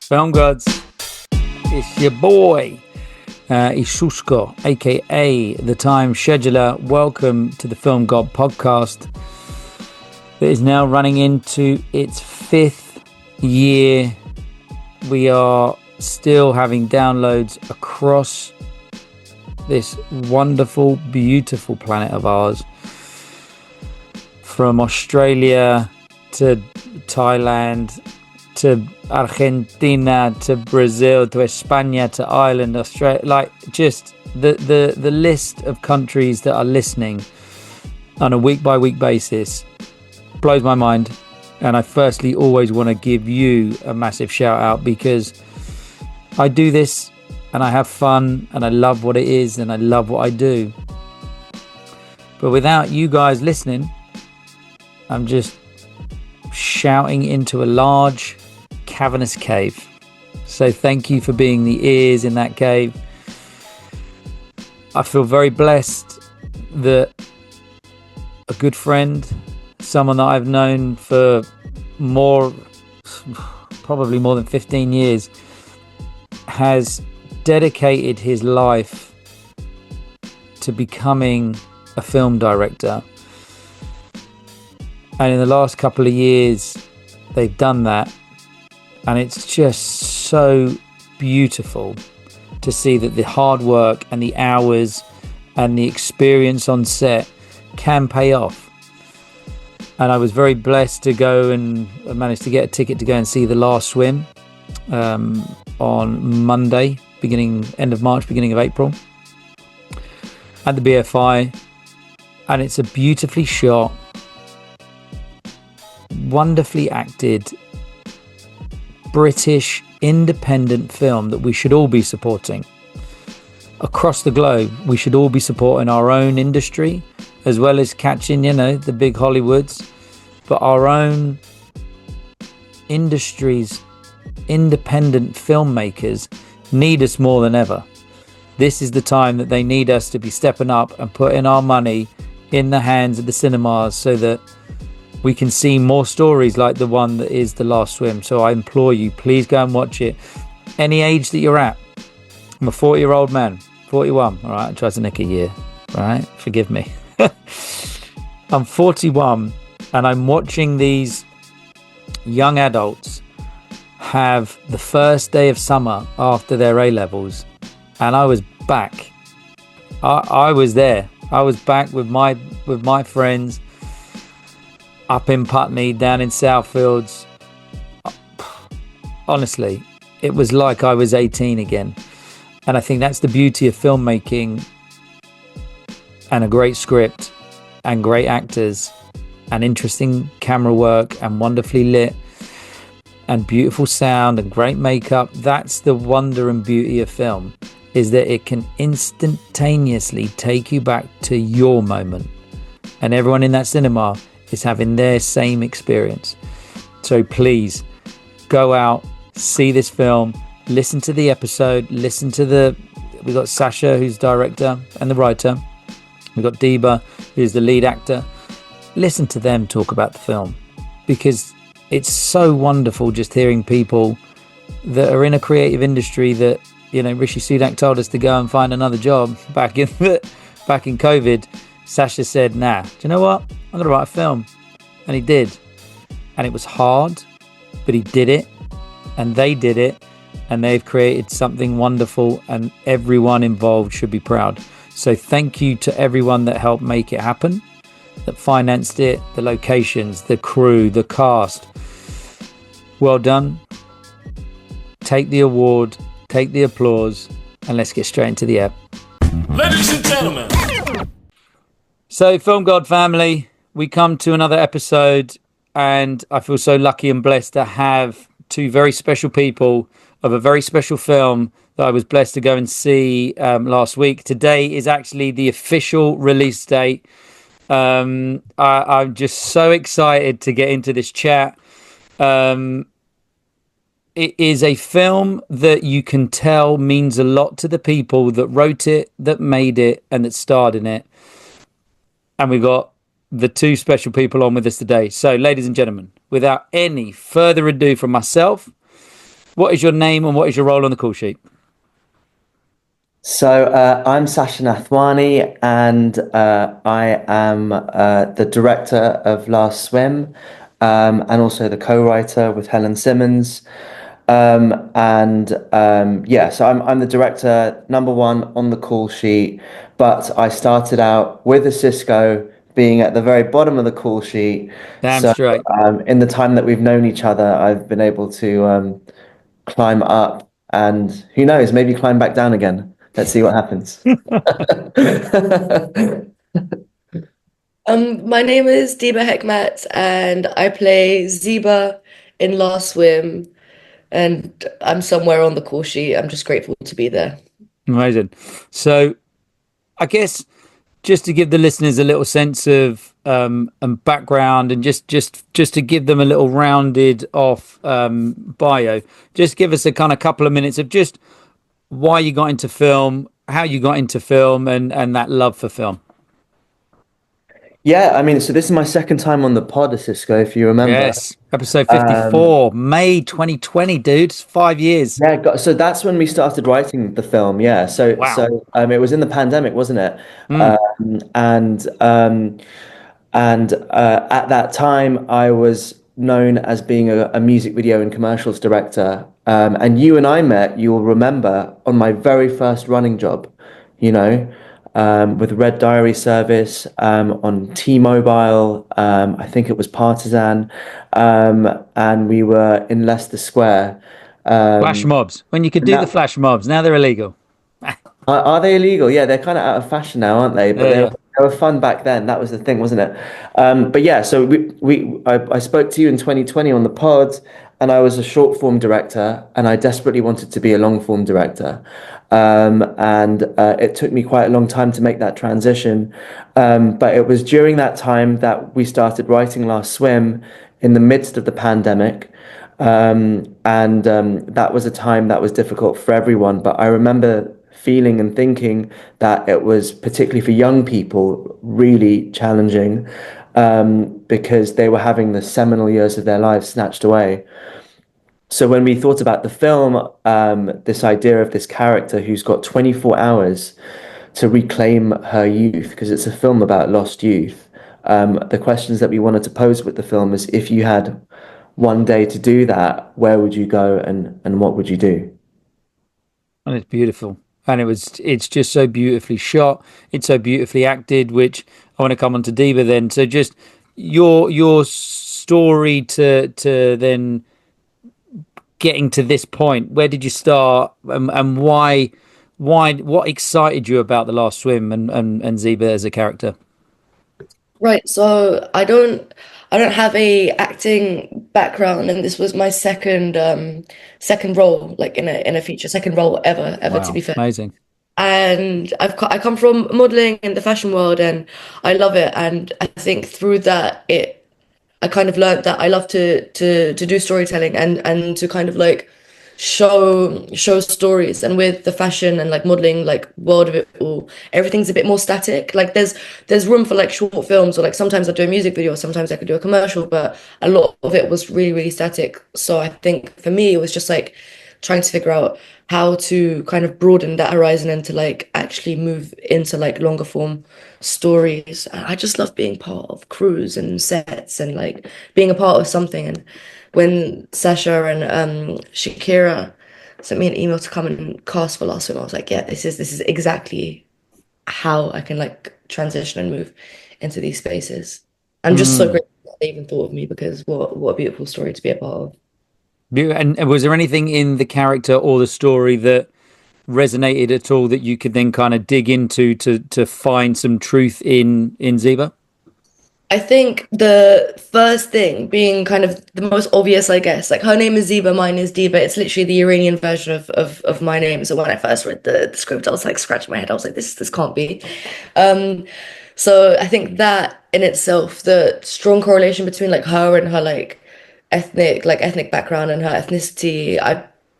Film Gods, it's your boy, Isusko, aka The Time Scheduler. Welcome to the Film God podcast that is now running into its 5th year. We are still having downloads across this wonderful, beautiful planet of ours, from Australia to Thailand to Argentina to Brazil to España to Ireland, Australia, like just the list of countries that are listening on a week by week basis blows my mind. And I firstly always want to give you a massive shout out, because I do this and I have fun and I love what it is and I love what I do. But without you guys listening, I'm just shouting into a large cavernous cave. So thank you for being the ears in that cave. I feel very blessed that a good friend, someone that I've known for probably more than 15 years, has dedicated his life to becoming a film director. And in the last couple of years, they've done that. And it's just so beautiful to see that the hard work and the hours and the experience on set can pay off. And I was very blessed to go and manage to get a ticket to go and see The Last Swim on Monday, end of March, beginning of April, at the BFI. And it's a beautifully shot, wonderfully acted British independent film that we should all be supporting across the globe. We should all be supporting our own industry, as well as catching, the big Hollywoods, but our own industries, independent filmmakers need us more than ever. This is the time that they need us to be stepping up and putting our money in the hands of the cinemas, so that we can see more stories like the one that is The Last Swim. So I implore you, please go and watch it. Any age that you're at. I'm a 40-year-old man, 41. All right, I tried to nick a year. All right, forgive me. I'm 41, and I'm watching these young adults have the first day of summer after their A-levels, and I was back. I was there. I was back with my friends up in Putney, down in Southfields. Honestly, it was like I was 18 again. And I think that's the beauty of filmmaking, and a great script and great actors and interesting camera work and wonderfully lit and beautiful sound and great makeup. That's the wonder and beauty of film, is that it can instantaneously take you back to your moment. And everyone in that cinema is having their same experience. So please go out, see this film, listen to the episode, we got Sasha, who's director and the writer. We got Deba, who's the lead actor. Listen to them talk about the film, because it's so wonderful just hearing people that are in a creative industry that, Rishi Sunak told us to go and find another job back in COVID. Sasha said, nah, do you know what? I'm going to write a film. And he did. And it was hard, but he did it. And they did it. And they've created something wonderful. And everyone involved should be proud. So thank you to everyone that helped make it happen, that financed it, the locations, the crew, the cast. Well done. Take the award, take the applause, and let's get straight into the app. Ladies and gentlemen. So, Film God family, we come to another episode, and I feel so lucky and blessed to have two very special people of a very special film that I was blessed to go and see last week. Today is actually the official release date. I'm just so excited to get into this chat. It is a film that you can tell means a lot to the people that wrote it, that made it, and that starred in it. And we got the two special people on with us today. So, ladies and gentlemen, without any further ado from myself, What is your name and what is your role on the call sheet? So I'm Sasha Nathwani, and I am the director of Last Swim, and also the co-writer with Helen Simmons. Yeah, so I'm the director, number one on the call sheet. But I started out with Isusko being at the very bottom of the call sheet. Damn So straight. in the time that we've known each other, I've been able to climb up, and who knows, maybe climb back down again. Let's see what happens. My name is Deba Hekmat, and I play Zeba in Last Swim, and I'm somewhere on the call sheet. I'm just grateful to be there. Amazing. So I guess just to give the listeners a little sense of and background, and just to give them a little rounded off bio, just give us a kind of couple of minutes of just why you got into film, how you got into film, and that love for film. Yeah, I mean, so this is my second time on the pod, Cisco, if you remember. Yes, episode Um, 54, May 2020, dude. It's 5 years. yeah, so that's when we started writing the film. Yeah, Wow. it was in the pandemic, wasn't it? Mm. And at that time, I was known as being a music video and commercials director. And you and I met, you'll remember, on my very first running job, you know, with Red Diary Service, on T-Mobile. I think it was Partisan. And we were in Leicester Square. Flash Um, mobs. When you could and do the that flash mobs, now they're illegal. are they illegal? Yeah, they're kind of out of fashion now, aren't they? But Yeah, yeah. they were fun back then. That was the thing, wasn't it? But yeah, so I spoke to you in 2020 on the pod, and I was a short form director, and I desperately wanted to be a long form director. And it took me quite a long time to make that transition. But it was during that time that we started writing Last Swim in the midst of the pandemic. That was a time that was difficult for everyone. But I remember feeling and thinking that it was, particularly for young people, really challenging, because they were having the seminal years of their lives snatched away. So when we thought about the film, this idea of this character who's got 24 hours to reclaim her youth, because it's a film about lost youth, the questions that we wanted to pose with the film is, if you had one day to do that, where would you go, and what would you do? And it's beautiful. And it's just so beautifully shot. It's so beautifully acted, which I want to come on to Diva then. So just your story to then getting to this point. Where did you start, and why what excited you about The Last Swim and Zeba as a character? Right, so I don't have a acting background, and this was my second role, like in a feature, second role ever to Wow, be fair. amazing. And I come from modeling in the fashion world, and I love it. And I think through that, I kind of learned that I love to do storytelling and to kind of like show stories. And with the fashion and like modeling like world of it all, everything's a bit more static. Like there's room for like short films, or like sometimes I do a music video, sometimes I could do a commercial, but a lot of it was really static. So I think for me it was just like trying to figure out how to kind of broaden that horizon and to like actually move into like longer form stories. I just love being part of crews and sets and like being a part of something. And when Sasha and Shakira sent me an email to come and cast for Last Swim, I was like, yeah, this is exactly how I can like transition and move into these spaces. I'm just so Mm. grateful that they even thought of me, because what a beautiful story to be a part of. And was there anything in the character or the story that resonated at all that you could then kind of dig into to find some truth in Zeba? I think the first thing being kind of the most obvious, I guess, like her name is Zeba, mine is Deba. It's literally the Iranian version of my name. So when I first read the script, I was like scratching my head. I was like, this can't be. Um, so I think that in itself, the strong correlation between like her and her like ethnic background and her ethnicity.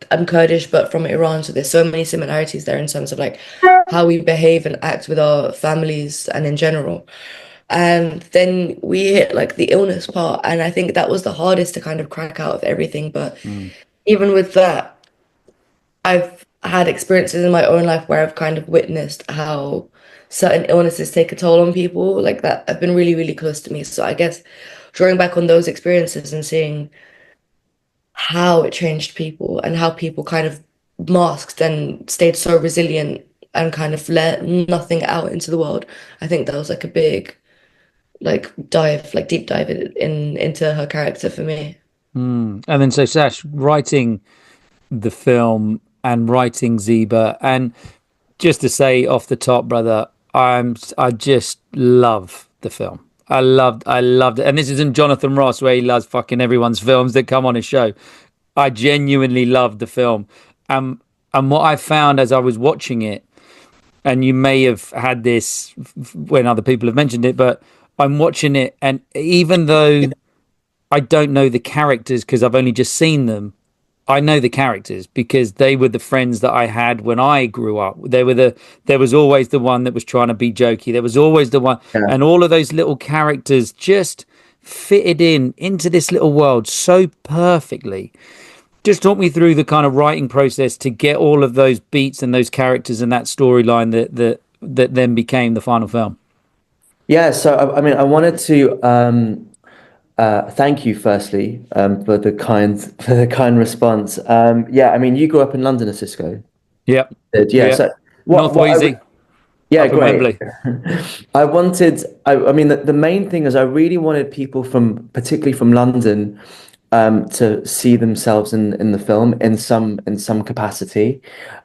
I'm Kurdish, but from Iran, so there's so many similarities there in terms of like how we behave and act with our families and in general. And then we hit like the illness part, and I think that was the hardest to kind of crack out of everything. But Mm. even with that, I've had experiences in my own life where I've kind of witnessed how certain illnesses take a toll on people like that have been really, really close to me. So I guess drawing back on those experiences and seeing how it changed people and how people kind of masked and stayed so resilient and kind of let nothing out into the world. I think that was like a big deep dive into her character for me. And then so Sash writing the film and writing Zeba, and just to say off the top, brother, I just love the film. I loved it. And this isn't Jonathan Ross where he loves fucking everyone's films that come on his show. I genuinely loved the film. And what I found as I was watching it, and you may have had this when other people have mentioned it, but I'm watching it, and even though I don't know the characters because I've only just seen them, I know the characters because they were the friends that I had when I grew up. There was always the one that was trying to be jokey. There was always the one, Yeah. and all of those little characters just fitted into this little world so perfectly. Just talk me through the kind of writing process to get all of those beats and those characters and that storyline that then became the final film. Yeah, so I mean, I wanted to thank you firstly for the kind response. Yeah, I mean, you grew up in London, Cisco. Yep. Yeah, Yep. so North Wheezy, yeah, up in great. Wembley. I mean, the main thing is I really wanted people particularly from London, to see themselves in the film in some capacity,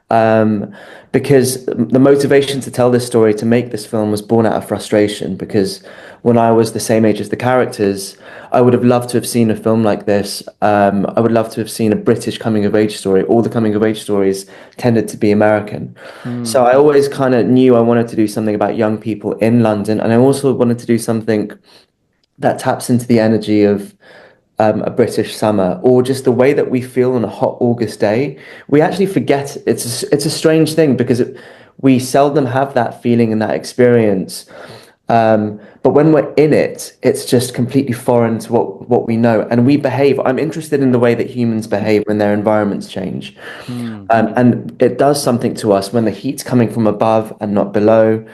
um, because the motivation to tell this story, to make this film, was born out of frustration. Because when I was the same age as the characters, I would have loved to have seen a film like this. I would love to have seen a British coming of age story. All the coming of age stories tended to be American. So I always kind of knew I wanted to do something about young people in London, and I also wanted to do something that taps into the energy of a British summer, or just the way that we feel on a hot August day. We actually forget. It's a strange thing because we seldom have that feeling and that experience. But when we're in it, it's just completely foreign to what we know, and we behave. I'm interested in the way that humans behave when their environments change, and it does something to us when the heat's coming from above and not below.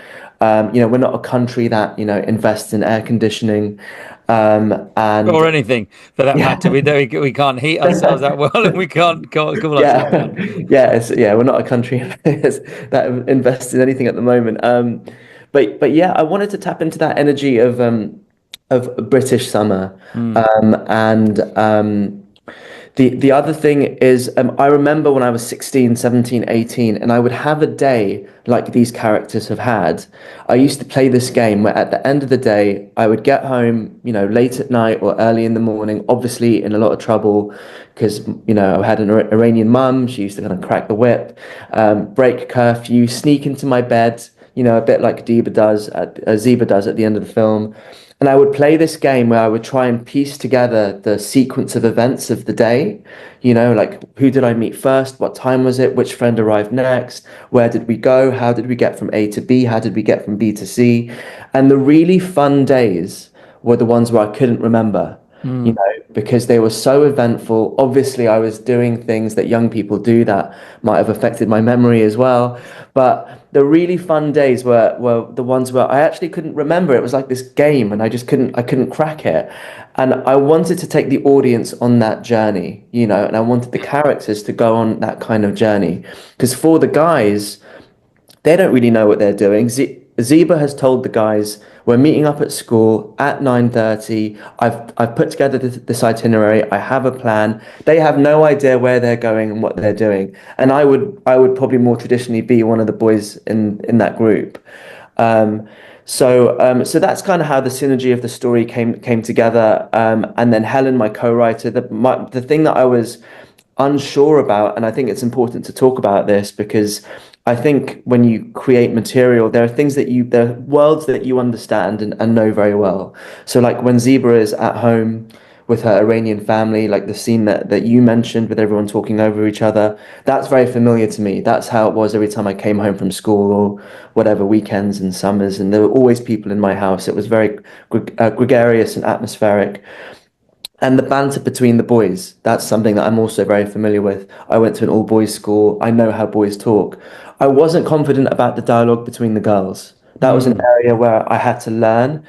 We're not a country that invests in air conditioning, and Or anything for that yeah. matter. We can't heat ourselves that well, and we can't cool ourselves Yeah, down. yeah, we're not a country that invests in anything at the moment. But yeah, I wanted to tap into that energy of British summer, and the other thing is, I remember when I was 16, 17, 18, and I would have a day like these characters have had. I used to play this game where at the end of the day, I would get home, late at night or early in the morning, obviously in a lot of trouble because, I had an Iranian mum. She used to kind of crack the whip, break curfew, sneak into my bed, a bit like Zeba does at the end of the film. And I would play this game where I would try and piece together the sequence of events of the day. Like, who did I meet first? What time was it? Which friend arrived next? Where did we go? How did we get from A to B? How did we get from B to C? And the really fun days were the ones where I couldn't remember, because they were so eventful. Obviously, I was doing things that young people do that might have affected my memory as well. But the really fun days were the ones where I actually couldn't remember. It was like this game, and I couldn't crack it. And I wanted to take the audience on that journey, and I wanted the characters to go on that kind of journey. Because for the guys, they don't really know what they're doing. Zeba has told the guys, we're meeting up at school at 9:30. I've put together this itinerary. I have a plan. They have no idea where they're going and what they're doing. And I would probably more traditionally be one of the boys in that group. So that's kind of how the synergy of the story came together. And then Helen, my co-writer, the thing that I was unsure about, and I think it's important to talk about this because I think when you create material, there are worlds that you understand and know very well. So like when Zebra is at home with her Iranian family, like the scene that you mentioned with everyone talking over each other, that's very familiar to me. That's how it was every time I came home from school or whatever, weekends and summers, and there were always people in my house. It was very gregarious and atmospheric. and the banter between the boys. That's something that I'm also very familiar with. I went to an all boys school. I know how boys talk. I wasn't confident about the dialogue between the girls. That was an area where I had to learn.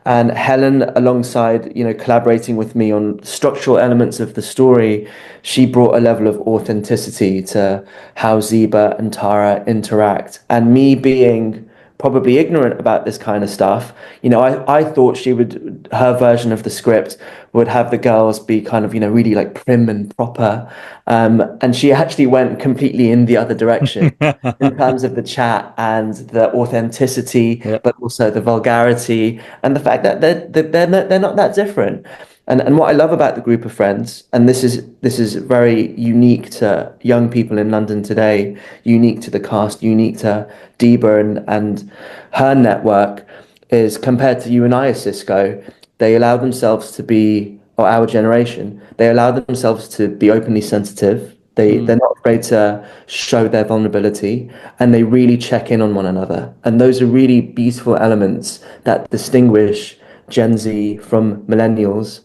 And Helen, alongside, collaborating with me on structural elements of the story, she brought a level of authenticity to how Zeba and Tara interact. And me being probably ignorant about this kind of stuff, I thought her version of the script would have the girls be kind of, really like prim and proper. And she actually went completely in the other direction in terms of the chat and the authenticity, Yeah. but also the vulgarity and the fact that they're not that different. And what I love about the group of friends, and this is very unique to young people in London today, unique to the cast, unique to Deba and her network, is compared to you and I, Cisco, they allow themselves to be, or our generation, they allow themselves to be openly sensitive. They're not afraid to show their vulnerability, and they really check in on one another. And those are really beautiful elements that distinguish Gen Z from millennials,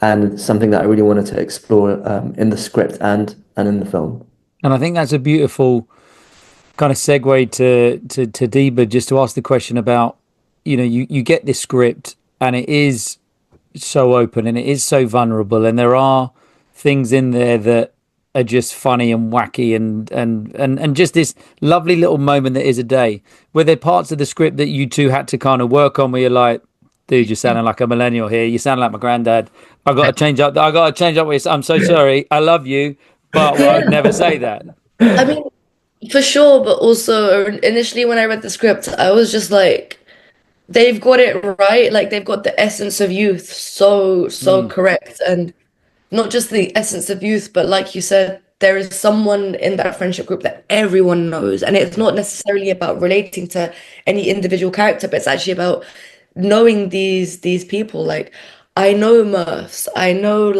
and something that I really wanted to explore in the script and in the film. And I think that's a beautiful kind of segue to Deba, just to ask the question about, you get this script and it is so open and it is so vulnerable, and there are things in there that are just funny and wacky and just this lovely little moment that is a day. Were there parts of the script that you two had to kind of work on where you're like, dude, you're sounding like a millennial here. You sound like my granddad. I got to change up. I got to change up. I'm so sorry. I love you, but I would Yeah. never say that. I mean, for sure, but also initially when I read the script, I was just like, they've got it right. Like they've got the essence of youth so correct. And not just the essence of youth, but like you said, there is someone in that friendship group that everyone knows. And it's not necessarily about relating to any individual character, but it's actually about knowing these people. Like I know Murphs, I know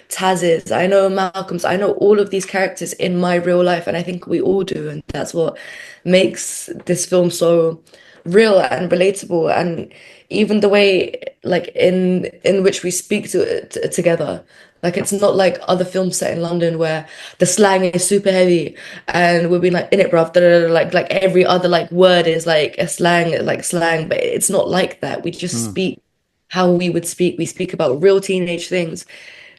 Taz's, I know Malcolm's, I know all of these characters in my real life, and I think we all do, and that's what makes this film so real and relatable. And even the way like in which we speak together, like it's not like other films set in London where the slang is super heavy and we'll be like in it bruv, da, da, da, like every other like word is like a slang, but it's not like that. We just speak how we would speak. We speak about real teenage things.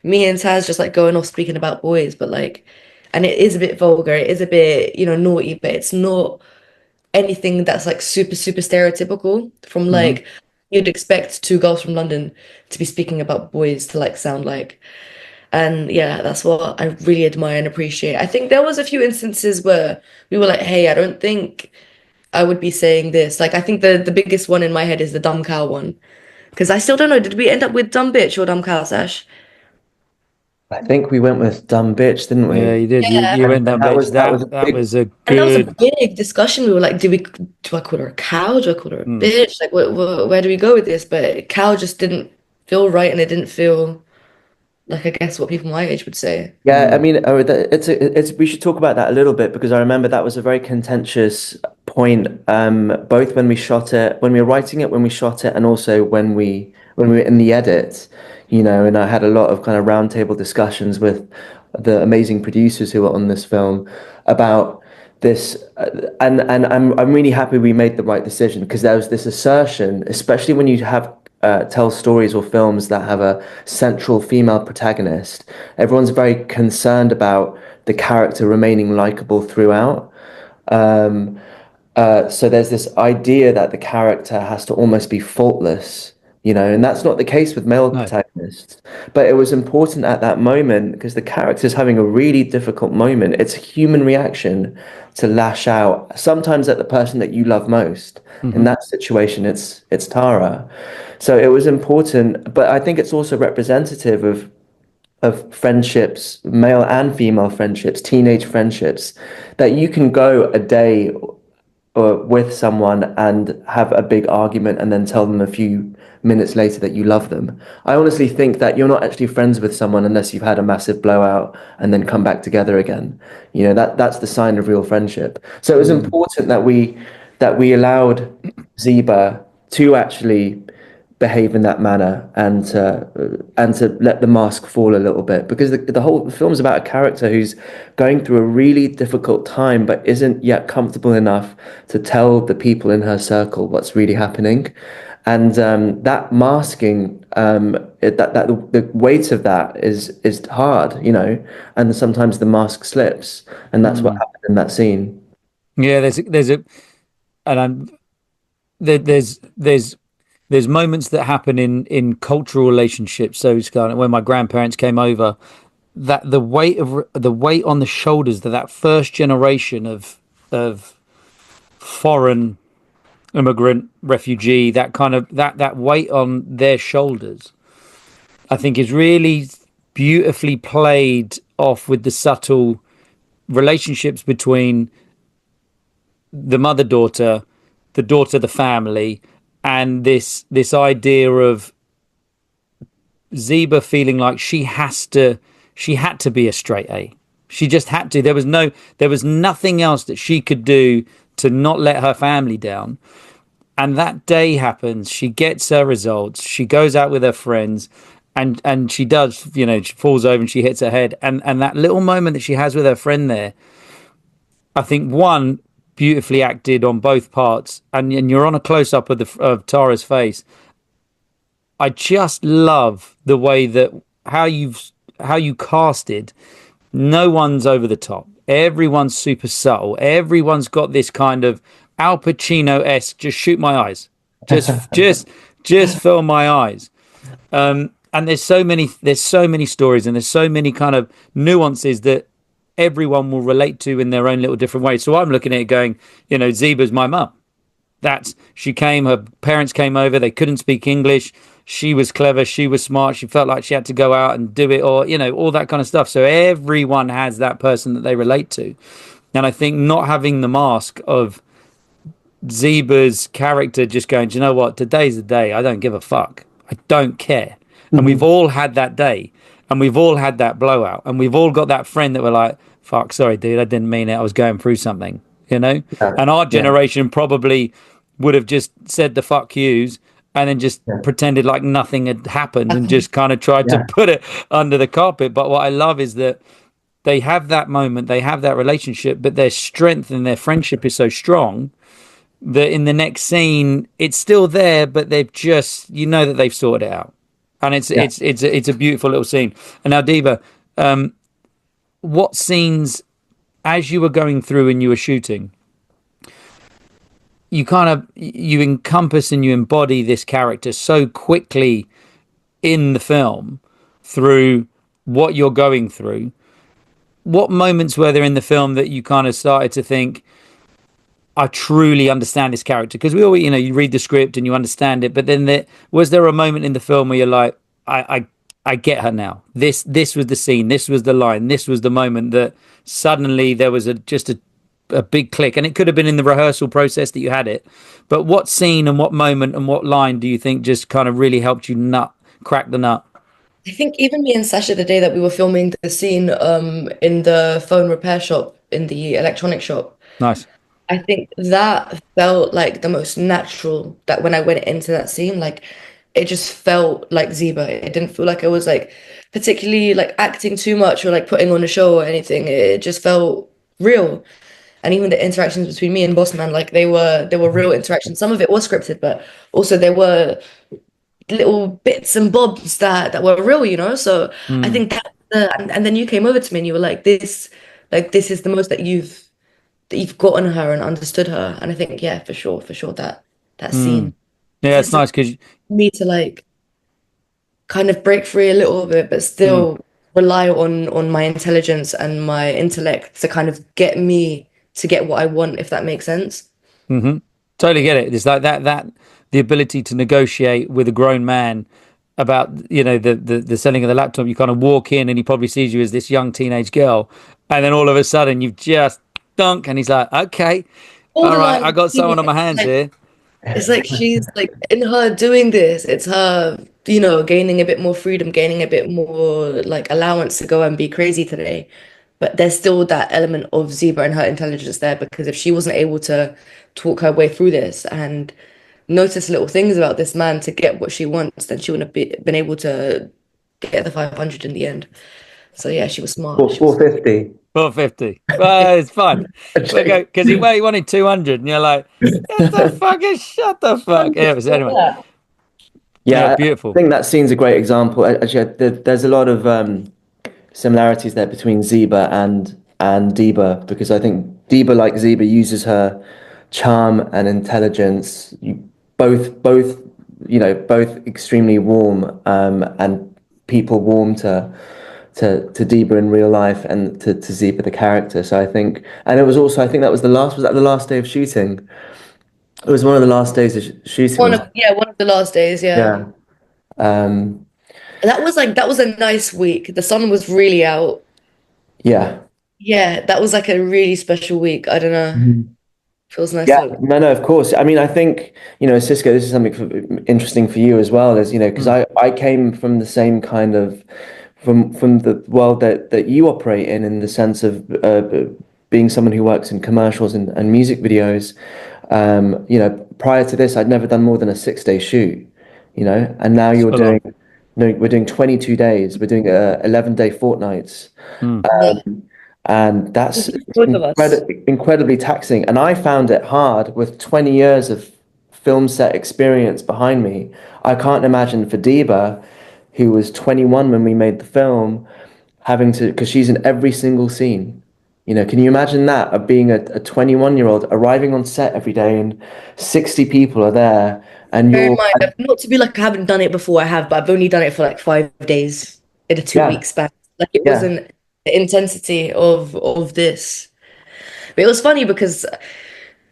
Me and Taz just like going off speaking about boys, but like, and it is a bit vulgar, it is a bit, naughty, but it's not anything that's like super stereotypical from like you'd expect two girls from London to be speaking about boys to like sound like. And yeah, that's what I really admire and appreciate. I think there was a few instances where we were like, hey, I don't think I would be saying this. Like I think the biggest one in my head is the dumb cow one. Because I still don't know, did we end up with dumb bitch or dumb cow, Sash? I think we went with dumb bitch, didn't Yeah, we? you did. Yeah. You went And down, that bitch. was that was a That big. was a And that was a good. big discussion. We were like, do I call her a cow? Do I call her a bitch? Like, where do we go with this? But cow just didn't feel right, and it didn't feel like I guess what people my age would say. Yeah, I mean, it's we should talk about that a little bit, because I remember that was a very contentious point, both when we shot it, when we were writing it, when we shot it, and also when we were in the edit, and I had a lot of kind of roundtable discussions with the amazing producers who were on this film about this, and I'm really happy we made the right decision, because there was this assertion, especially when you have tell stories or films that have a central female protagonist. Everyone's very concerned about the character remaining likable throughout. Um, so there's this idea that the character has to almost be faultless, and that's not the case with male No. protagonists. But it was important at that moment because the character's having a really difficult moment. It's a human reaction to lash out, sometimes at the person that you love most. In that situation, it's Tara. So it was important, but I think it's also representative of friendships, male and female friendships, teenage friendships, that you can go a day or with someone and have a big argument and then tell them a few minutes later that you love them. I honestly think that you're not actually friends with someone unless you've had a massive blowout and then come back together again. That's the sign of real friendship. So it was important that we allowed Zeba to actually behave in that manner and to let the mask fall a little bit, because the whole film is about a character who's going through a really difficult time but isn't yet comfortable enough to tell the people in her circle what's really happening. And that masking, that the weight of that is hard, you know, and sometimes the mask slips, and that's what Mm. happened in that scene. Yeah, and there's moments that happen in cultural relationships. So it's kind of when my grandparents came over, that the weight on the shoulders that first generation of foreign immigrant refugee, that kind of that weight on their shoulders, I think is really beautifully played off with the subtle relationships between the mother daughter, the daughter, the family, and this idea of Zeba feeling like she had to be a straight A. She just had to. There was nothing else that she could do to not let her family down. And that day happens. She gets her results. She goes out with her friends, and she does. You know, she falls over and she hits her head. And that little moment that she has with her friend there, I think one beautifully acted on both parts. And you're on a close up of Tara's face. I just love the way that how you casted. No one's over the top. Everyone's super subtle. Everyone's got this kind of Al Pacino-esque. Just shoot my eyes. Just fill my eyes. And there's so many stories, and there's so many kind of nuances that everyone will relate to in their own little different way. So I'm looking at it going, you know, Zeba's my mum. She came, her parents came over, they couldn't speak English. She was clever, she was smart, she felt like she had to go out and do it, or, you know, all that kind of stuff. So everyone has that person that they relate to. And I think not having the mask of Zeba's character just going, do you know what? Today's the day. I don't give a fuck. I don't care. And we've Mhm. all had that day, and we've all had that blowout, and we've all got that friend that we're like, fuck, sorry, dude, I didn't mean it. I was going through something, you know? Yeah, And our yeah, generation probably would have just said the fuck yous and then just yeah, pretended like nothing had happened and just kind of tried to yeah, put it under the carpet. But what I love is that they have that moment, they have that relationship, but their strength and their friendship is so strong that in the next scene it's still there, but they've just, you know, that they've sorted it out. And yeah. it's a beautiful little scene. And now, Deba, what scenes, as you were going through and you were shooting, you encompass and you embody this character so quickly in the film through what you're going through. What moments were there in the film that you kind of started to think, I truly understand this character? Because we always, you know, you read the script and you understand it, but then was there a moment in the film where you're like, I get her now. This was the scene, this was the line, this was the moment that suddenly there was a big click, and it could have been in the rehearsal process that you had it. But what scene and what moment and what line do you think just kind of really helped you crack the nut? I think even me and Sasha, the day that we were filming the scene in the phone repair shop in the electronic shop, Nice. I think that felt like the most natural, that when I went into that scene, like it just felt like Zeba. It didn't feel like I was like particularly like acting too much or like putting on a show or anything. It just felt real. And even the interactions between me and Bossman, like they were real interactions. Some of it was scripted, but also there were little bits and bobs that were real, you know. So I Mm, think and then you came over to me and you were like this is the most that you've gotten her and understood her. And I think, yeah, for sure that mm. scene Yeah, it's assisted nice because me to like kind of break free a little bit, but mm, still rely on my intelligence and my intellect to kind of get me to get what I want, if that makes sense. hmm totally get it. It's like that the ability to negotiate with a grown man about, you know, the selling of the laptop. You kind of walk in and he probably sees you as this young teenage girl, and then all of a sudden you've just dunk, and he's like, okay, all right, I Borderline got someone on my genius. hands here. It's like she's like in her doing this, it's her, you know, gaining a bit more freedom, gaining a bit more like allowance to go and be crazy today. But there's still that element of Zebra and her intelligence there, because if she wasn't able to talk her way through this and notice little things about this man to get what she wants, then she wouldn't have been able to get the 500 in the end. So yeah, she was smart. Four, 450. 450. Well, it's fun. We'll go because he wanted 200, and you're like, "Get the fucking shut the fuck." Yeah, so anyway, yeah, Yeah, I beautiful. think that scene's a great example. Actually, there's a lot of similarities there between Zeba and Deba, because I think Deba, like Zeba, uses her charm and intelligence. Both, both extremely warm, and people warm to Deba in real life and to Zeba the character. So I think, and it was also, I think that was was that the last day of shooting? It was one of the last days of shooting. One of the last days, yeah. Yeah. Um, That was a nice week. The sun was really out. yeah. Yeah, that was like a really special week. I don't know. Feels nice Yeah, to no, of course. I mean, I think, Cisco, this is something interesting for you as well, as, because Mm. I came from the same kind of, from the world that you operate in the sense of being someone who works in commercials and music videos. Prior to this, I'd never done more than a 6-day shoot, and now It's you're full doing, on. no, we're doing 22 days, we're doing 11-day fortnights. Mm. yeah. And that's Both of us. incredibly taxing. And I found it hard with 20 years of film set experience behind me. I can't imagine for Deba, who was 21 when we made the film, having to, because she's in every single scene. Can you imagine that, of being a 21-year-old arriving on set every day and 60 people are there and Bear in you're, mind, not to be like I haven't done it before, I have, but I've only done it for like 5 days in a 2 week yeah, span. Like it yeah. wasn't the intensity of this. But it was funny because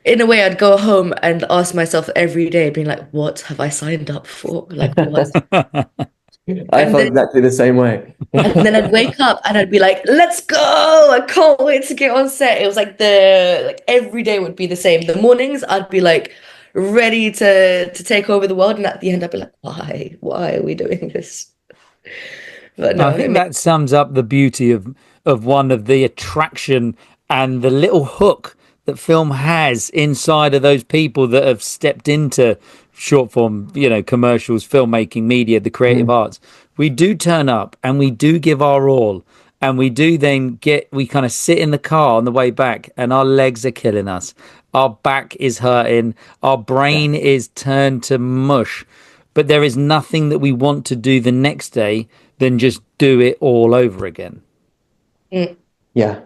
in a way I'd go home and ask myself every day, being like, what have I signed up for? Like what? I And felt then exactly the same way. and then I'd wake up and I'd be like, let's go. I can't wait to get on set. It was like every day would be the same. The mornings I'd be like ready to take over the world, and at the end I'd be like, why? Why are we doing this? But no, I it think made that sums up the beauty of one of the attraction and the little hook that film has inside of those people that have stepped into short form, commercials, filmmaking, media, the creative arts. We do turn up and we do give our all. And we do then we kind of sit in the car on the way back and our legs are killing us. Our back is hurting. Our brain is turned to mush. But there is nothing that we want to do the next day than just do it all over again. mm, Yeah,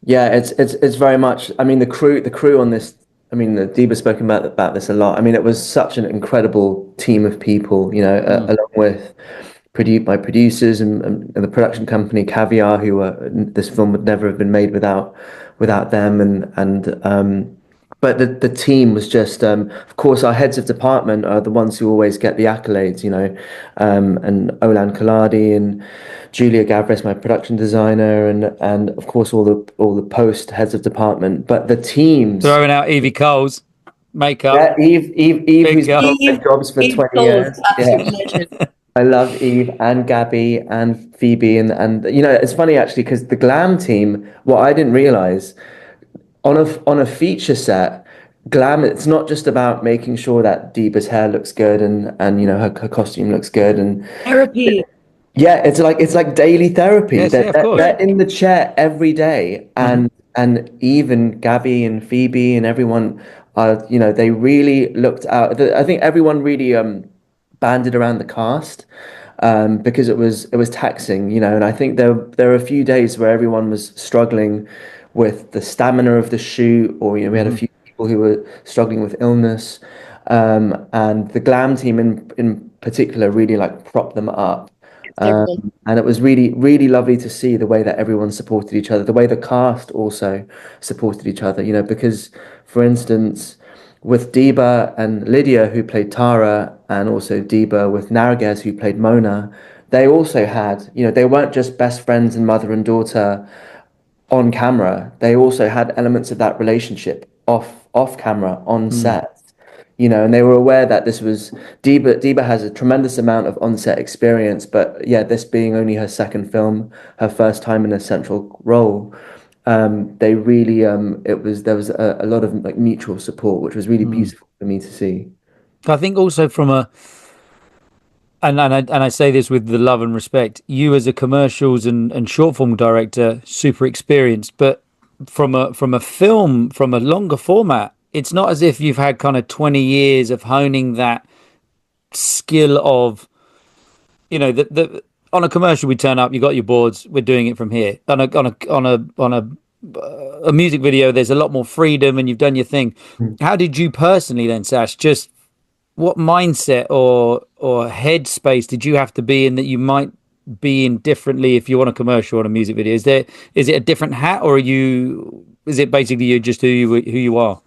yeah, it's very much. I mean, the crew on this. I mean, the Deba's spoken about this a lot. I mean, it was such an incredible team of people. Mm. Along with my producers and the production company Caviar, who this film would never have been made without them. But the team was just, of course, our heads of department are the ones who always get the accolades. And Olan Kaladi and Julia Gavris, my production designer, and of course all the post heads of department. But the teams, Throwing out Evie Coles, makeup, yeah, Eve, big who's been on girl. my Eve, jobs for Eve 20 Coles, years. Yeah, absolute legend. I love Eve and Gabby and Phoebe, and it's funny actually, because the glam team, what I didn't realize, on a feature set, glam, it's not just about making sure that Deba's hair looks good and her costume looks good, and Therapy. yeah, it's like daily therapy. Yes, They're, yeah, of they're, course. they're in the chair every day, Hmm. and even Gabby and Phoebe and everyone are, they really looked out. I think everyone really banded around the cast, because it was taxing, and I think there were a few days where everyone was struggling with the stamina of the shoot, or we had a Hmm. few people who were struggling with illness, and the glam team in particular really like propped them up. Everyone. And it was really, really lovely to see the way that everyone supported each other, the way the cast also supported each other, because, for instance, with Deba and Lydia, who played Tara, and also Deba with Narges, who played Mona, they also had, they weren't just best friends and mother and daughter on camera. They also had elements of that relationship off camera on Mm. set. And they were aware that this was Deba. Deba has a tremendous amount of on-set experience, but yeah, this being only her second film, her first time in a central role, they really there was a lot of like mutual support, which was really Mm. beautiful for me to see. I think also from a and I say this with the love and respect, you as a commercials and short form director, super experienced, but from a film, from a longer format, it's not as if you've had kind of 20 years of honing that skill of, the on a commercial we turn up, you got your boards, we're doing it from here. On a music video, there's a lot more freedom and you've done your thing. How did you personally then, Sash, just what mindset or headspace did you have to be in that you might be in differently if you want a commercial or a music video? Is it a different hat, or is it basically you just who you are?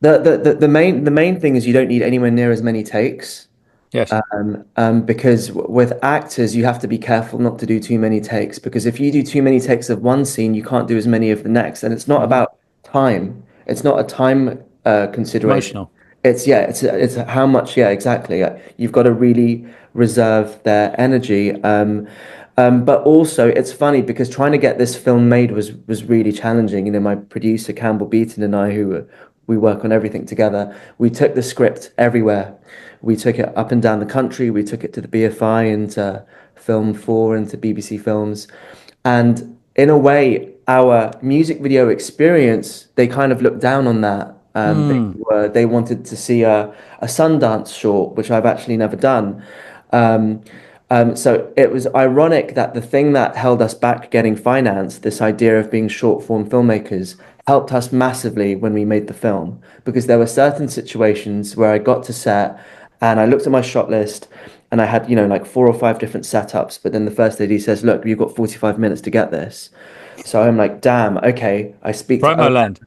The main thing is you don't need anywhere near as many takes. Yes. Because with actors, you have to be careful not to do too many takes, because if you do too many takes of one scene, you can't do as many of the next. And it's not about time. It's not a time consideration. Emotional. It's how much, yeah, exactly. You've got to really reserve their energy. But also it's funny because trying to get this film made was really challenging. My producer Campbell Beaton and I, who we work on everything together, we took the script everywhere. We took it up and down the country. We took it to the BFI and to Film 4 and to BBC Films. And in a way, our music video experience, they kind of looked down on that. They wanted to see a Sundance short, which I've actually never done. So it was ironic that the thing that held us back getting financed, this idea of being short form filmmakers, helped us massively when we made the film, because there were certain situations where I got to set and I looked at my shot list and I had, like 4 or 5 different setups. But then the first AD says, look, you've got 45 minutes to get this. So I'm like, damn, okay. I speak to Promo land.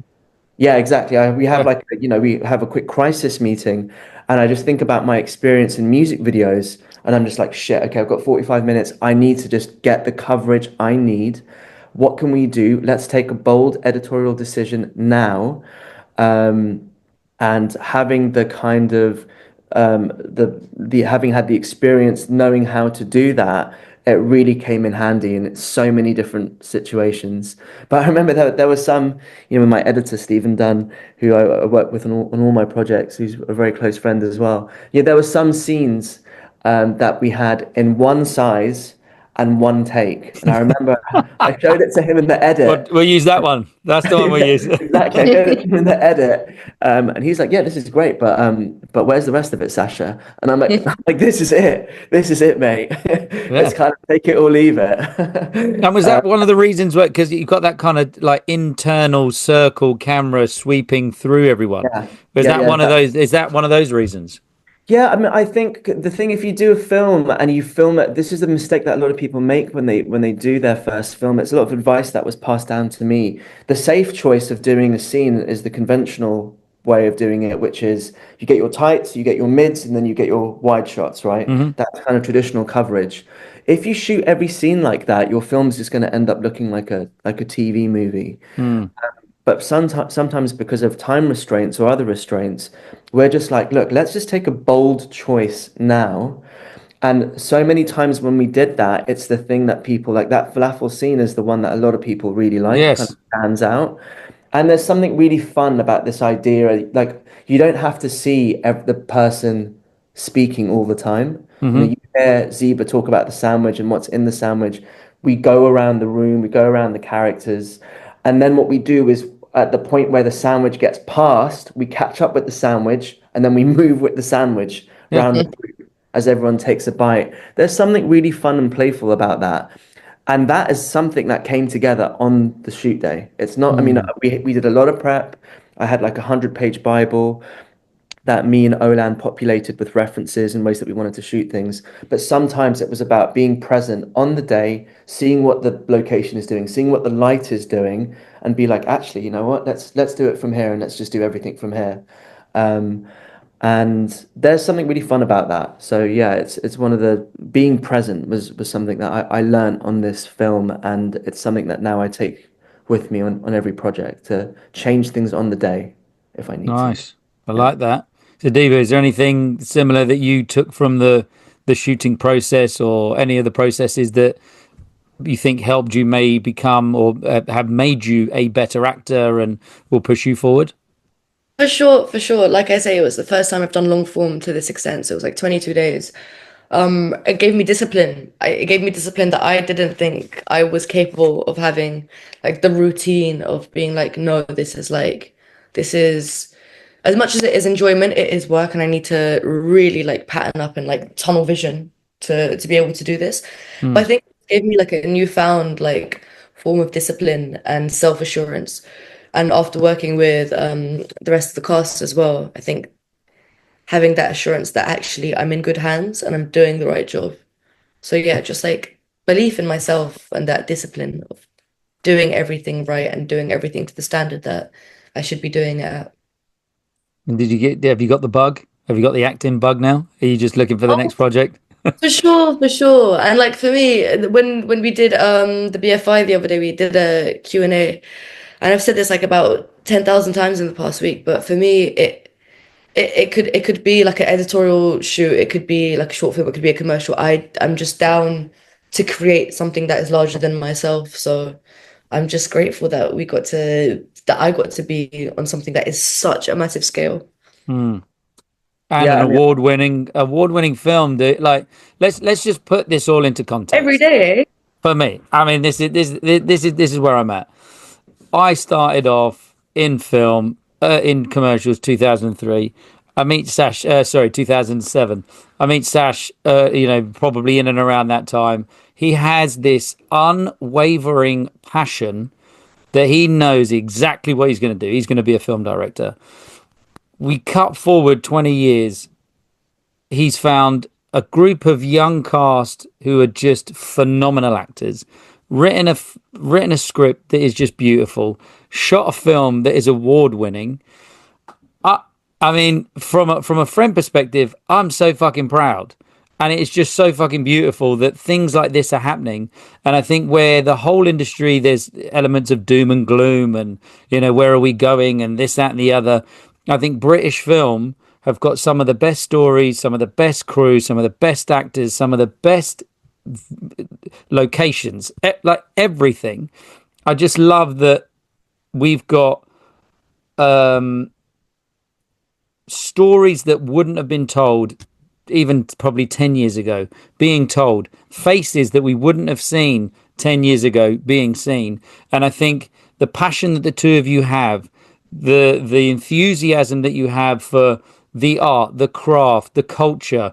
yeah, exactly. We have Yeah. we have a quick crisis meeting, and I just think about my experience in music videos, and I'm just like, shit, okay, I've got 45 minutes. I need to just get the coverage I need. What can we do? Let's take a bold editorial decision now. And having the kind of the having had the experience knowing how to do that, it really came in handy in so many different situations. But I remember there was some, my editor Stephen Dunn, who I work with on all my projects, who's a very close friend as well. Yeah, there were some scenes that we had in one size and one take, and I remember I showed it to him in the edit. We'll use that one. That's the one we'll use. Exactly. I showed it to him in the edit, and he's like, "Yeah, this is great, but where's the rest of it, Sasha?" And I'm like, "This is it, mate. It's kind of take it or leave it." And was that one of the reasons because you've got that kind of like internal circle camera sweeping through everyone? Yeah, Was yeah, that yeah. one of those? Is that one of those reasons? Yeah, I mean, I think the thing, if you do a film and you film it, this is a mistake that a lot of people make when they do their first film. It's a lot of advice that was passed down to me. The safe choice of doing a scene is the conventional way of doing it, which is you get your tights, you get your mids, and then you get your wide shots, right? That's kind of traditional coverage. If you shoot every scene like that, your film's just going to end up looking like a TV movie. But sometimes because of time restraints or other restraints, we're just like, look, let's just take a bold choice now. And so many times when we did that, it's the thing that people like. That falafel scene is the one that a lot of people really like, kind Yes. of stands out. And there's something really fun about this idea. Like, you don't have to see the person speaking all the time. You hear Zeba talk about the sandwich and what's in the sandwich. We go around the room, we go around the characters. And then what we do is at the point where the sandwich gets passed, we catch up with the sandwich and then we move with the sandwich Yeah. around the group as everyone takes a bite. There's something really fun and playful about that. And that is something that came together on the shoot day. It's not, I mean, we did a lot of prep. I had like 100-page Bible that me and Olan populated with references and ways that we wanted to shoot things. But sometimes it was about being present on the day, seeing what the location is doing, seeing what the light is doing, and be like, actually, you know what? Let's do it from here, and let's just do everything from here. And there's something really fun about that. So yeah, it's one of the being present was something that I learned on this film, and it's something that now I take with me on every project to change things on the day if I need to. Nice. I like that. So, Deba, is there anything similar that you took from the shooting process or any of the processes that you think helped you may become or have made you a better actor and will push you forward? For sure, for sure. Like I say, it was the first time I've done long form to this extent. So it was like 22 days. It gave me discipline. It gave me discipline that I didn't think I was capable of having, like the routine of being like, no, this is, as much as it is enjoyment, it is work, and I need to really like pattern up and like tunnel vision to be able to do this. But I Mm. think it gave me like a newfound like form of discipline and self-assurance. And after working with the rest of the cast as well, I think having that assurance that actually I'm in good hands and I'm doing the right job. So yeah, just like belief in myself and that discipline of doing everything right and doing everything to the standard that I should be doing it at. And have you got the bug? Have you got the acting bug now? Are you just looking for the next Oh, project? for sure, for sure. And like for me, when we did the BFI the other day, we did a Q&A, and I've said this like about 10,000 times in the past week, but for me it could be like an editorial shoot, it could be like a short film, it could be a commercial. I'm just down to create something that is larger than myself. So I'm just grateful that I got to be on something that is such a massive scale. Mm. And Yeah, an I mean, award-winning film. Like, let's just put this all into Every context. day. For me, I mean, this is where I'm at. I started off in film, in commercials, 2003. I meet Sash, sorry, 2007. I meet Sash, probably in and around that time. He has this unwavering passion that he knows exactly what he's going to do. He's going to be a film director. We cut forward 20 years. He's found a group of young cast who are just phenomenal actors, written a script that is just beautiful, shot a film that is award winning. I mean, from a friend perspective, I'm so fucking proud. And it's just so fucking beautiful that things like this are happening. And I think where the whole industry, there's elements of doom and gloom and, where are we going and this, that, and the other. I think British film have got some of the best stories, some of the best crew, some of the best actors, some of the best locations, like everything. I just love that we've got stories that wouldn't have been told even probably 10 years ago being told, faces that we wouldn't have seen 10 years ago being seen. And I think the passion that the two of you have, the enthusiasm that you have for the art, the craft, the culture,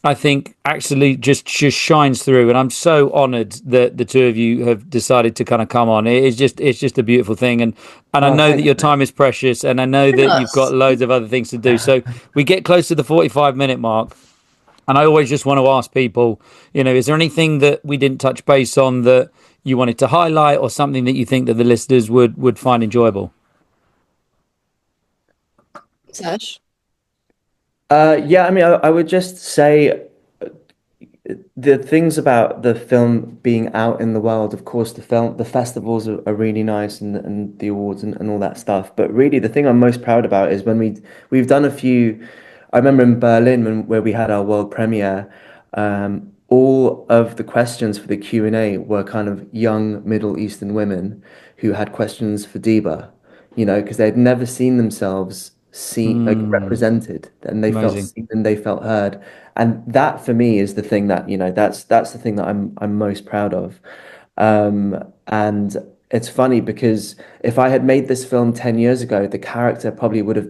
I think actually just shines through. And I'm so honored that the two of you have decided to kind of come on. It's just a beautiful thing. And I oh, know that thank your you. time is precious, and I know that you've got Yes. loads of other things to do. So we get close to the 45-minute mark. And I always just want to ask people, is there anything that we didn't touch base on that you wanted to highlight, or something that you think that the listeners would find enjoyable? Sash. Yeah, I mean, I would just say the things about the film being out in the world, of course, the festivals are really nice, and the awards and all that stuff. But really, the thing I'm most proud about is when we've done a few. I remember in Berlin where we had our world premiere. All of the questions for the Q&A were kind of young Middle Eastern women who had questions for Deba, because they'd never seen themselves seen like Mm, represented, and they felt amazing. seen and they felt heard. And that for me is the thing that, that's the thing that I'm most proud of. And it's funny because if I had made this film 10 years ago, the character would have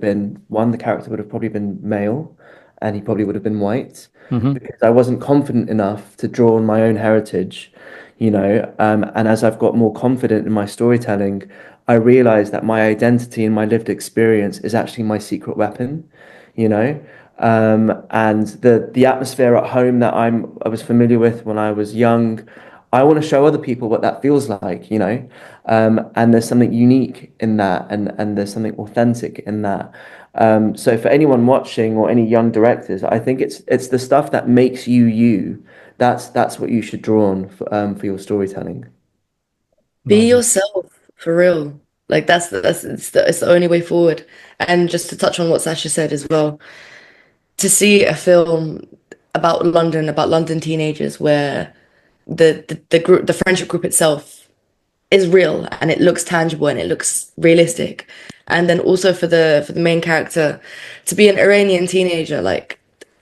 probably been male, and he probably would have been white, Hmm. because I wasn't confident enough to draw on my own heritage, and as I've got more confident in my storytelling, I realized that my identity and my lived experience is actually my secret weapon, you know. And the atmosphere at home that I was familiar with when I was young, I want to show other people what that feels like, and there's something unique in that, and there's something authentic in that. So for anyone watching or any young directors, I think it's the stuff that makes you you. That's what you should draw on for your storytelling. Be Amazing. yourself for real. Like it's the only way forward. And just to touch on what Sasha said as well, to see a film about London teenagers where the group, the friendship group itself is real and it looks tangible and it looks realistic. and then also for the main character to be an Iranian teenager. Like,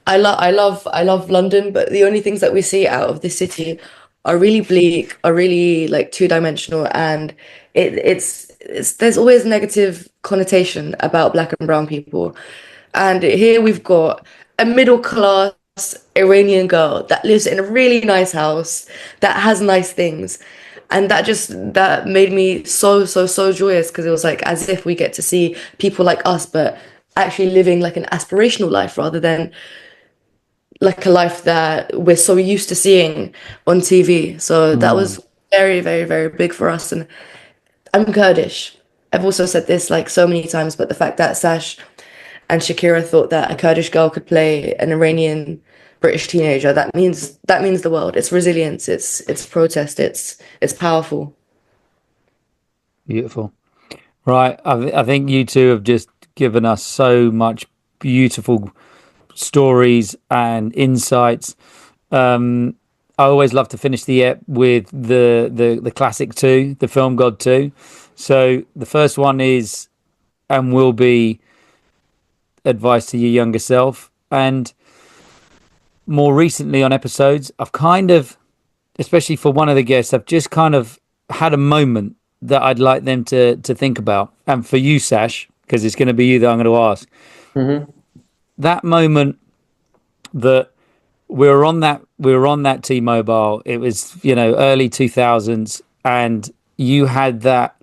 I love London, but the only things that we see out of this city are really bleak, are really like two-dimensional, and it's there's always negative connotation about black and brown people. And here we've got a middle class Iranian girl that lives in a really nice house that has nice things. And that made me so joyous, because it was like as if we get to see people like us, but actually living like an aspirational life rather than like a life that we're so used to seeing on TV. So that Mm. was very big for us. And I'm Kurdish. I've also said this like so many times, but the fact that Sash and Shakira thought that a Kurdish girl could play an Iranian British teenager, that means the world. It's resilience, it's protest, it's powerful. Beautiful. Right. I think you two have just given us so much beautiful stories and insights. I always love to finish the ep with the classic two, the film God two. So the first one is and will be advice to your younger self. And more recently on episodes, I've kind of, especially for one of the guests, I've just kind of had a moment that I'd like them to think about. And for you, Sash, because it's going to be you that I'm going to ask, Hmm. that moment that we were on that T-Mobile. It was, early 2000s, and you had that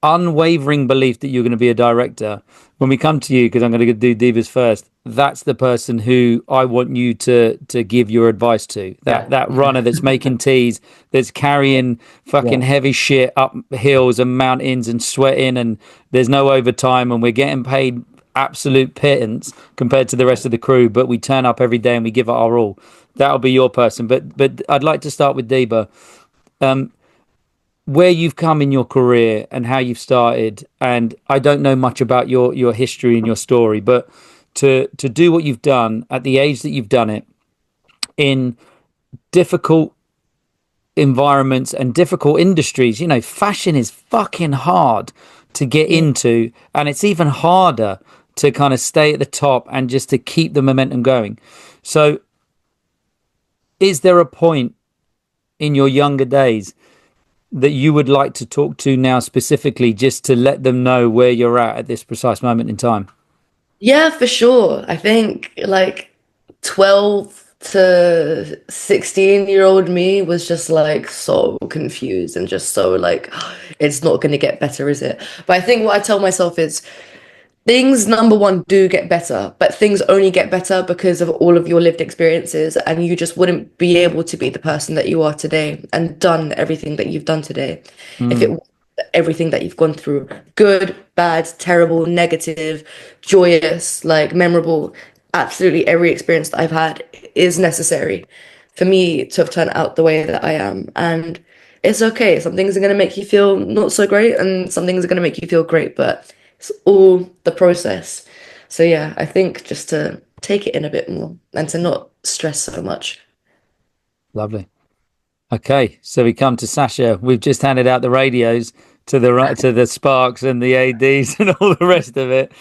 unwavering belief that you're going to be a director. When we come to you, because I'm going to do Divas first, that's the person who I want you to give your advice to. That runner that's making teas, that's carrying fucking Yeah. heavy shit up hills and mountains and sweating, and there's no overtime, and we're getting paid absolute pittance compared to the rest of the crew, but we turn up every day and we give it our all. That'll be your person. But I'd like to start with Deba. Where you've come in your career and how you've started, and I don't know much about your history and your story, but to do what you've done at the age that you've done it in difficult environments and difficult industries. Fashion is fucking hard to get into, and it's even harder to kind of stay at the top and just to keep the momentum going. So is there a point in your younger days that you would like to talk to now specifically, just to let them know where you're at this precise moment in time? Yeah, for sure. I think like 12 to 16-year-old me was just like so confused and just so like it's not going to get better, is it? But I think what I tell myself is things, number one, do get better, but things only get better because of all of your lived experiences, and you just wouldn't be able to be the person that you are today and done everything that you've done today if it Mm. wasn't everything that you've gone through, good, bad, terrible, negative, joyous, like memorable. Absolutely every experience that I've had is necessary for me to have turned out the way that I am. And it's okay. Some things are going to make you feel not so great, and some things are going to make you feel great, but it's all the process. So yeah, I think just to take it in a bit more and to not stress so much. Lovely. Okay, so we come to Sasha. We've just handed out the radios to the Sparks and the ADs and all the rest of it.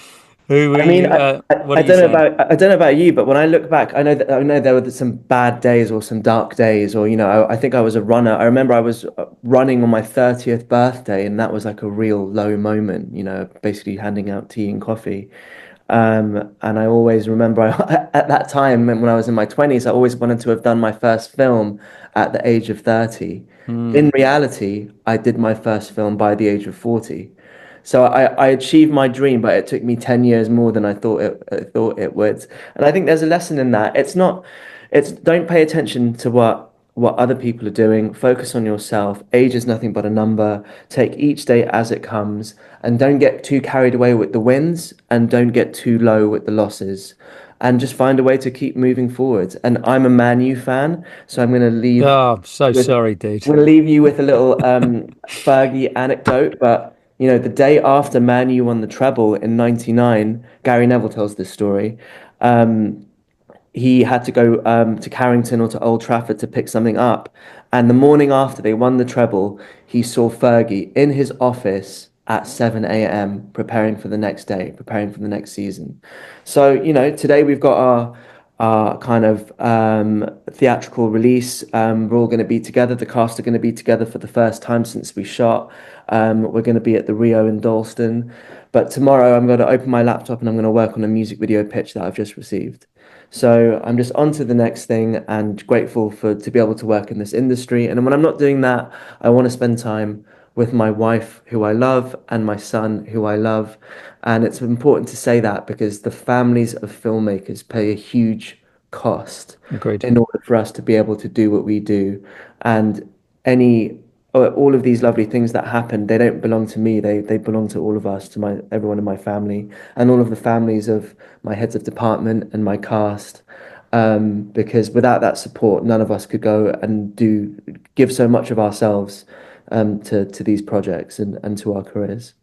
Who I mean, we? What I are you don't know saying? about I don't know about you, but when I look back, I know there were some bad days or some dark days, or I think I was a runner. I remember I was running on my 30th birthday, and that was like a real low moment. Basically handing out tea and coffee. And I always remember at that time when I was in my 20s, I always wanted to have done my first film at the age of 30. In Mm. reality, I did my first film by the age of 40. So I achieved my dream, but it took me 10 years more than I thought it would. And I think there's a lesson in that. It's don't pay attention to what other people are doing. Focus on yourself. Age is nothing but a number. Take each day as it comes, and don't get too carried away with the wins, and don't get too low with the losses. And just find a way to keep moving forward. And I'm a Man U fan, so Oh, I'm so with sorry, dude. I'm going to leave you with a little Fergie anecdote. But the day after Man U won the treble in '99, Gary Neville tells this story. Um, he had to go to Carrington or to Old Trafford to pick something up. And the morning after they won the treble, he saw Fergie in his office at 7 a.m. preparing for the next day, preparing for the next season. So, today we've got our kind of theatrical release. We're all going to be together. The cast are going to be together for the first time since we shot. We're going to be at the Rio in Dalston. But tomorrow I'm going to open my laptop and I'm going to work on a music video pitch that I've just received. So I'm just on to the next thing and grateful to be able to work in this industry. And when I'm not doing that, I want to spend time with my wife, who I love, and my son, who I love. And it's important to say that because the families of filmmakers pay a huge cost Agreed. in order for us to be able to do what we do. And all of these lovely things that happen, they don't belong to me. They belong to all of us, to everyone in my family, and all of the families of my heads of department and my cast. Because without that support, none of us could go and give so much of ourselves to these projects and to our careers.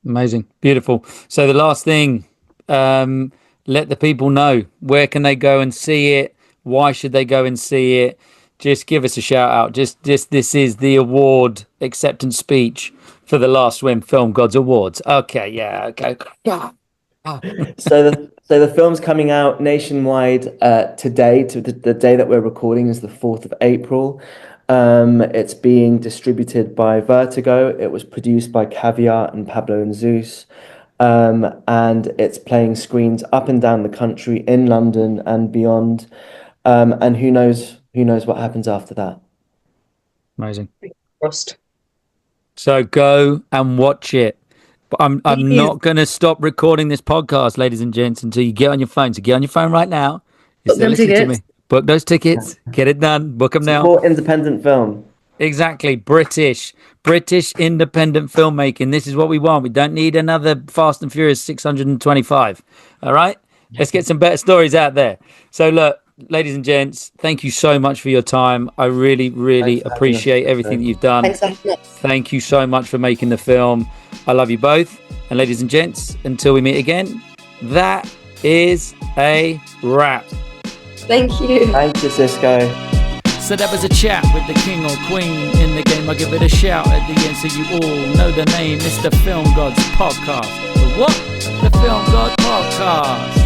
Amazing. Beautiful. So the last thing, let the people know, where can they go and see it? Why should they go and see it? Just give us a shout out. Just this is the award acceptance speech for the Last Swim Film Gods Awards. Okay, yeah, okay. So the film's coming out nationwide today. To the day that we're recording is the 4th of April. It's being distributed by Vertigo. It was produced by Caviar and Pablo and Zeus. And it's playing screens up and down the country, in London and beyond. And who knows what happens after that. Amazing. Frost. So go and watch it. But I'm not going to stop recording this podcast, ladies and gents, until you get on your phone. So get on your phone right now. Book them tickets. Book those tickets. Get it done. Book them now. Support independent film. Exactly. British independent filmmaking. This is what we want. We don't need another Fast and Furious 625. All right? Let's get some better stories out there. So look, ladies and gents, thank you so much for your time. I really, really appreciate everything that you've done. Thank you so much for making the film. I love you both. And ladies and gents, until we meet again, that is a wrap. Thank you. Thank you, Cisco. So that was a chat with the king or queen in the game. I give it a shout at the end so you all know the name. It's the Film Gods Podcast. The what? The Film God Podcast.